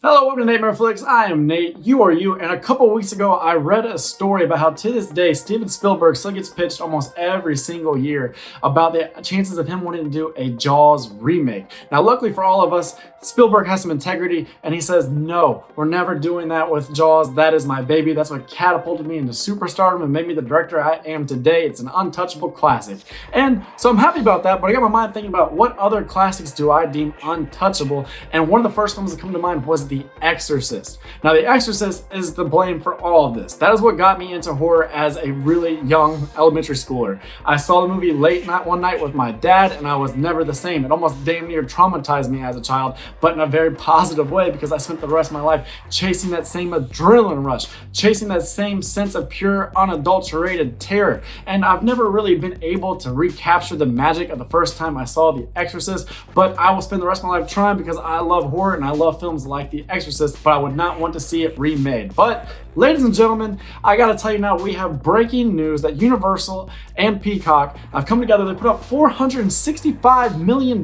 Hello, welcome to natemareflix. I am Nate, you are you, and a couple weeks ago I read a story about how to this day Steven Spielberg still gets pitched almost every single year about the chances of him wanting to do a Jaws remake. Now luckily for all of us, Spielberg has some integrity and he says, no, we're never doing that with Jaws. That is my baby. That's what catapulted me into superstardom and made me the director I am today. It's an untouchable classic. And so I'm happy about that, but I got my mind thinking about what other classics do I deem untouchable, and one of the first films that come to mind was The Exorcist. Now, The Exorcist is the blame for all of this. That is what got me into horror as a really young elementary schooler. I saw the movie late night one night with my dad, and I was never the same. It almost damn near traumatized me as a child, but in a very positive way, because I spent the rest of my life chasing that same adrenaline rush, chasing that same sense of pure, unadulterated terror. And I've never really been able to recapture the magic of the first time I saw The Exorcist, but I will spend the rest of my life trying, because I love horror and I love films like The Exorcist, but I would not want to see it remade. But ladies and gentlemen, I gotta tell you now, we have breaking news that Universal and Peacock have come together. They put up $465 million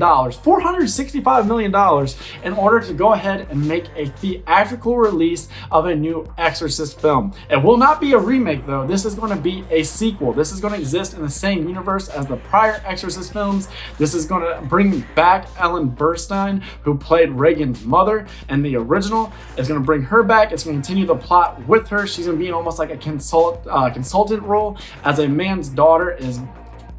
in order to go ahead and make a theatrical release of a new Exorcist film. It will not be a remake though. This is going to be a sequel. This is going to exist in the same universe as the prior Exorcist films. This is going to bring back Ellen Burstyn, who played Reagan's mother in the original. It's going to bring her back. It's going to continue the plot with her. She's going to be in almost like a consultant role, as a man's daughter is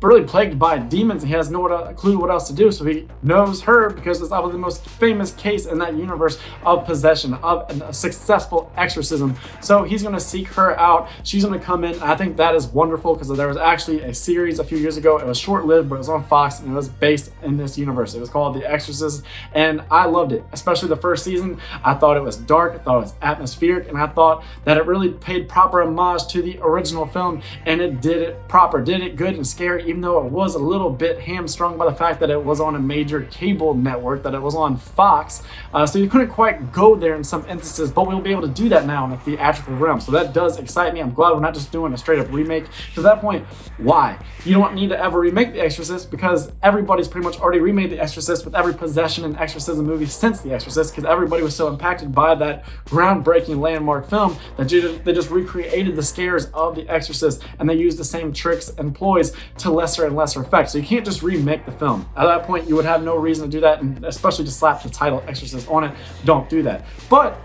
really plagued by demons and he has no clue what else to do. So he knows her because it's probably the most famous case in that universe of possession, of a successful exorcism. So he's going to seek her out. She's going to come in. I think that is wonderful, because there was actually a series a few years ago. It was short-lived, but it was on Fox and it was based in this universe. It was called The Exorcist, and I loved it, especially the first season. I thought it was dark, I thought it was atmospheric, and I thought that it really paid proper homage to the original film, and it did it proper, did it good and scary, even though it was a little bit hamstrung by the fact that it was on a major cable network, that it was on Fox. So you couldn't quite go there in some instances, but we'll be able to do that now in a theatrical realm. So that does excite me. I'm glad we're not just doing a straight up remake. To that point, why? You don't need to ever remake The Exorcist, because everybody's pretty much already remade The Exorcist with every possession and exorcism movie since The Exorcist, because everybody was so impacted by that groundbreaking landmark film that they just recreated the scares of The Exorcist, and they used the same tricks and ploys to lesser and lesser effect. So you can't just remake the film. At that point, you would have no reason to do that, and especially to slap the title Exorcist on it. Don't do that. But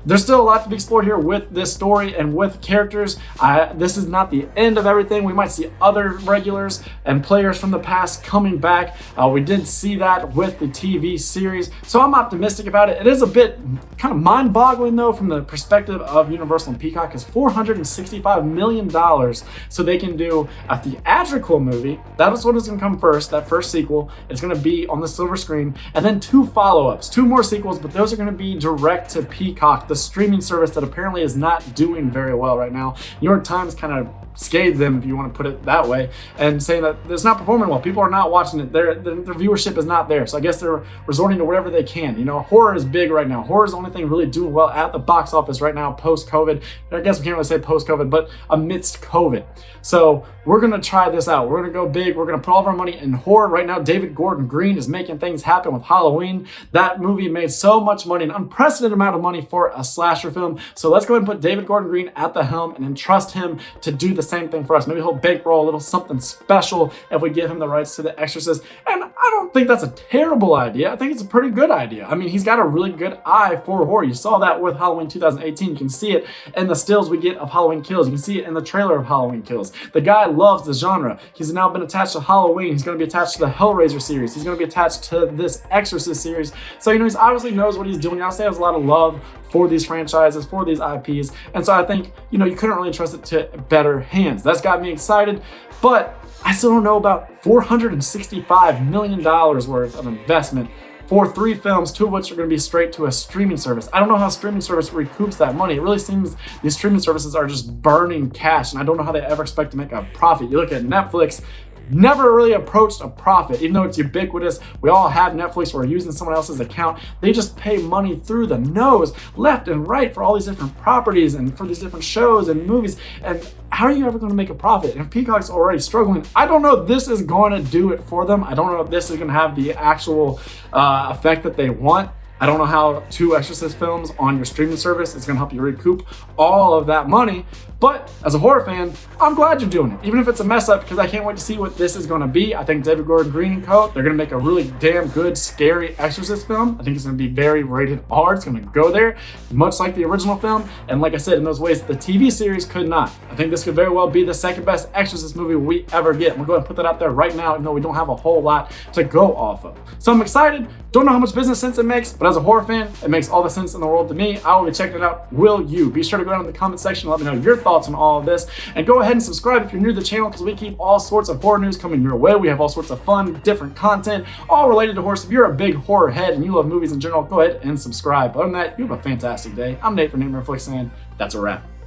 there's still a lot to be explored here with this story and with characters. This is not the end of everything. We might see other regulars and players from the past coming back. We did see that with the TV series, so I'm optimistic about it. It is a bit kind of mind-boggling though from the perspective of Universal and Peacock, is $465 million so they can do a theatrical movie. That is what is going to come first, that first sequel. It's going to be on the silver screen, and then 2 follow-ups, 2 more sequels, but those are going to be direct to Peacock, the streaming service that apparently is not doing very well right now. New York Times kind of scathed them, if you want to put it that way, and saying that it's not performing well. People are not watching it. Their viewership is not there. So I guess they're resorting to whatever they can. You know, horror is big right now. Horror is the only thing really doing well at the box office right now post-COVID. I guess we can't really say post-COVID, but amidst COVID. So we're going to try this out. We're going to go big. We're going to put all of our money in horror. Right now, David Gordon Greene is making things happen with Halloween. That movie made so much money, an unprecedented amount of money for a slasher film. So let's go ahead and put David Gordon Greene at the helm and entrust him to do the same thing for us. Maybe he'll bankroll a little something special if we give him the rights to The Exorcist. And I don't think that's a terrible idea. I think it's a pretty good idea. I mean, he's got a really good eye for horror. You saw that with Halloween 2018. You can see it in the stills we get of Halloween Kills. You can see it in the trailer of Halloween Kills. The guy loves the genre. He's now been attached to Halloween. He's going to be attached to the Hellraiser series. He's going to be attached to this Exorcist series. So, you know, he obviously knows what he's doing. He obviously has a lot of love for these franchises, for these IPs. And so I think, you know, you couldn't really trust it to better hands. That's got me excited, but I still don't know about $465 million worth of investment for 3 films, 2 of which are going to be straight to a streaming service. I don't know how streaming service recoups that money. It really seems these streaming services are just burning cash, and I don't know how they ever expect to make a profit. You look at Netflix, never really approached a profit, even though it's ubiquitous. We all have Netflix, we're using someone else's account. They just pay money through the nose, left and right, for all these different properties and for these different shows and movies. And how are you ever going to make a profit? And if Peacock's already struggling, I don't know if this is going to do it for them. I don't know if this is going to have the actual effect that they want. I don't know how 2 Exorcist films on your streaming service is going to help you recoup all of that money, but as a horror fan, I'm glad you're doing it, even if it's a mess up, because I can't wait to see what this is going to be. I think David Gordon Green and co, they're going to make a really damn good, scary Exorcist film. I think it's going to be very rated R. It's going to go there, much like the original film, and like I said, in those ways, the TV series could not. I think this could very well be the second best Exorcist movie we ever get. We'll go ahead and put that out there right now, even though we don't have a whole lot to go off of. So I'm excited. Don't know how much business sense it makes, but as a horror fan, it makes all the sense in the world to me. I will be checking it out. Will you? Be sure to go down in the comment section and let me know your thoughts on all of this. And go ahead and subscribe if you're new to the channel, because we keep all sorts of horror news coming your way. We have all sorts of fun, different content, all related to horror. So if you're a big horror head and you love movies in general, go ahead and subscribe. Other than that, you have a fantastic day. I'm Nate from natemareflix, and that's a wrap.